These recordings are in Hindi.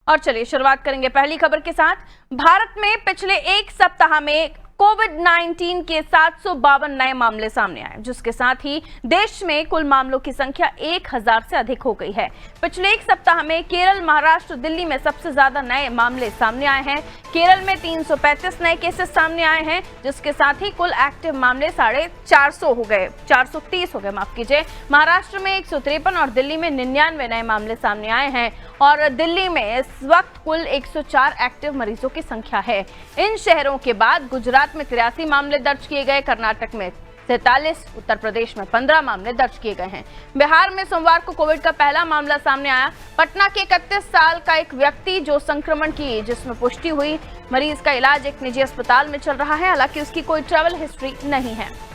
और चलिए शुरुआत करेंगे पहली खबर के साथ। भारत में पिछले एक सप्ताह में कोविड-19 के 752 नए मामले सामने आए, जिसके साथ ही देश में कुल मामलों की संख्या 1000 से अधिक हो गई है। पिछले एक सप्ताह में केरल, महाराष्ट्र, दिल्ली में सबसे ज्यादा नए मामले सामने आए हैं। केरल में 335 नए केसेस सामने आए हैं, जिसके साथ ही कुल एक्टिव मामले 430 हो गए, माफ कीजिए। महाराष्ट्र में 153 और दिल्ली में 99 नए मामले सामने आए हैं और दिल्ली में इस वक्त कुल 104 एक्टिव मरीजों की संख्या है। इन शहरों के बाद गुजरात में 83 मामले दर्ज किए गए, कर्नाटक में 43, उत्तर प्रदेश में 15 मामले दर्ज किए गए हैं। बिहार में सोमवार को कोविड का पहला मामला सामने आया। पटना के 31 साल का एक व्यक्ति जो संक्रमण की जिसमें पुष्टि हुई, मरीज का इलाज एक निजी अस्पताल में चल रहा है, हालांकि उसकी कोई ट्रैवल हिस्ट्री नहीं है।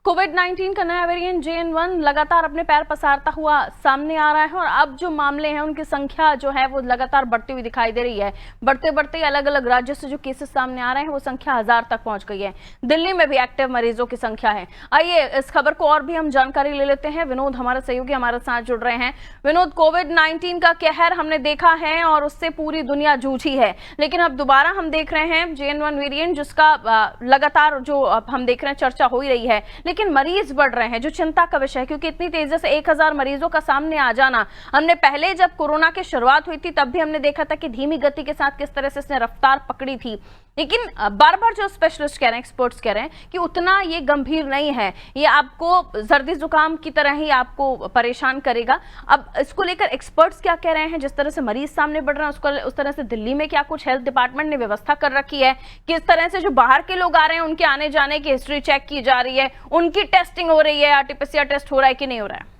कोविड-19 का नया वेरिएंट JN1 लगातार अपने पैर पसारता हुआ सामने आ रहा है और अब जो मामले हैं उनकी संख्या जो है वो लगातार बढ़ती हुई दिखाई दे रही है। बढ़ते बढ़ते अलग अलग राज्यों से जो केसेस सामने आ रहे हैं वो संख्या 1000 तक पहुंच गई है। दिल्ली में भी एक्टिव मरीजों की संख्या है। आइए इस खबर को और भी हम जानकारी ले लेते हैं। विनोद हमारे सहयोगी हमारे साथ जुड़ रहे हैं। विनोद, कोविड-19 का कहर हमने देखा है और उससे पूरी दुनिया जूझी है, लेकिन अब दोबारा हम देख रहे हैं JN1 वेरिएंट, जिसका लगातार जो हम देख रहे हैं चर्चा हो ही रही है, लेकिन मरीज बढ़ रहे हैं, जो चिंता का विषय है, क्योंकि इतनी तेजी से 1000 मरीजों का सामने आ जाना, हमने पहले जब कोरोना की शुरुआत हुई थी तब भी हमने देखा था कि धीमी गति के साथ किस तरह से इसने रफ्तार पकड़ी थी, लेकिन बार बार जो स्पेशलिस्ट कह रहे हैं, एक्सपर्ट्स कह रहे हैं कि उतना ये गंभीर नहीं है, ये आपको सर्दी जुकाम की तरह ही आपको परेशान करेगा। अब इसको लेकर एक्सपर्ट्स क्या कह रहे हैं? जिस तरह से मरीज सामने बढ़ रहे हैं उसको उस तरह से दिल्ली में क्या कुछ हेल्थ डिपार्टमेंट ने व्यवस्था कर रखी है? किस तरह से जो बाहर के लोग आ रहे हैं उनके आने जाने की हिस्ट्री चेक की जा रही है, उनकी टेस्टिंग हो रही है, RT-PCR टेस्ट हो रहा है कि नहीं हो रहा है?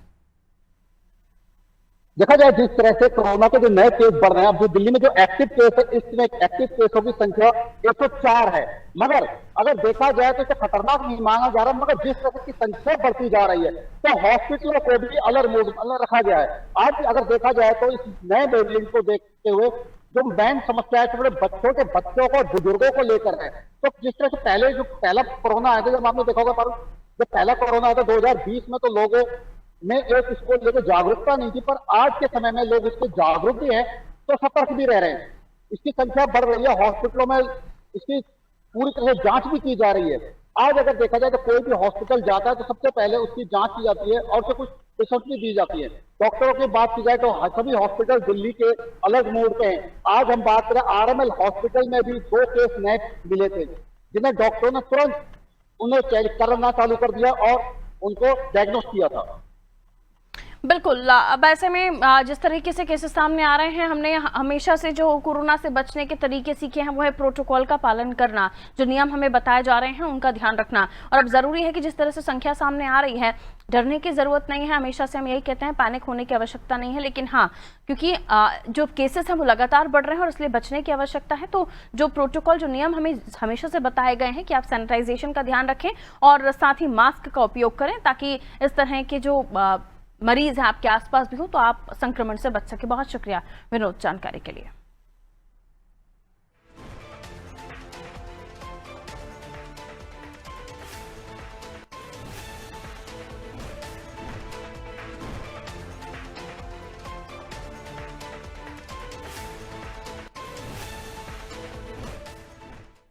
देखा जाए जिस तरह से कोरोना के जो नए केस बढ़ रहे हैं, अब जो दिल्ली में जो एक्टिव केस है, इसमें एक्टिव केसों की संख्या 104 है, मगर अगर देखा जाए तो इसे खतरनाक नहीं माना जा रहा, मगर जिस तरह की संख्या बढ़ती जा रही है तो हॉस्पिटलों को भी अलर्ट मोड में रखा गया है। आज अगर देखा जाए तो इस नए वेरिएंट को देखते हुए जो मेन समस्या है छोटे बच्चों को और बुजुर्गों को लेकर है, तो जिस तरह से पहले जो पहला कोरोना आया था, जब आपने देखा होगा जब पहला कोरोना आया था 2020 में, तो लोगों में एक इसको लेकर जागरूकता नहीं थी, पर आज के समय में लोग इसको जागरूक भी हैं तो सतर्क भी रह रहे हैं। इसकी संख्या बढ़ रही है, हॉस्पिटलों में इसकी पूरी तरह से जांच भी की जा रही है। आज अगर देखा जाए तो कोई भी हॉस्पिटल जाता है तो सबसे पहले उसकी जांच की जाती है और उसे कुछ रिसर्च भी दी जाती है। डॉक्टरों की बात की जाए तो सभी हॉस्पिटल दिल्ली के अलग मोड पे हैं। आज हम बात करें RML हॉस्पिटल में भी 2 केस नए मिले थे, जिन्हें डॉक्टरों ने तुरंत उन्हें चेक करना चालू कर दिया और उनको डायग्नोस किया था। बिल्कुल। अब ऐसे में जिस तरीके से केसेस सामने आ रहे हैं, हमने हमेशा से जो कोरोना से बचने के तरीके सीखे हैं वो है प्रोटोकॉल का पालन करना, जो नियम हमें बताए जा रहे हैं उनका ध्यान रखना। और अब जरूरी है कि जिस तरह से संख्या सामने आ रही है, डरने की जरूरत नहीं है। हमेशा से हम यही कहते हैं, पैनिक होने की आवश्यकता नहीं है, लेकिन हाँ, क्योंकि जो केसेस हैं वो लगातार बढ़ रहे हैं और इसलिए बचने की आवश्यकता है। तो जो प्रोटोकॉल, जो नियम हमें हमेशा से बताए गए हैं कि आप सैनिटाइजेशन का ध्यान रखें और साथ ही मास्क का उपयोग करें, ताकि इस तरह के जो मरीज हैं आपके आसपास भी हो तो आप संक्रमण से बच सके। बहुत शुक्रिया विनोद जानकारी के लिए।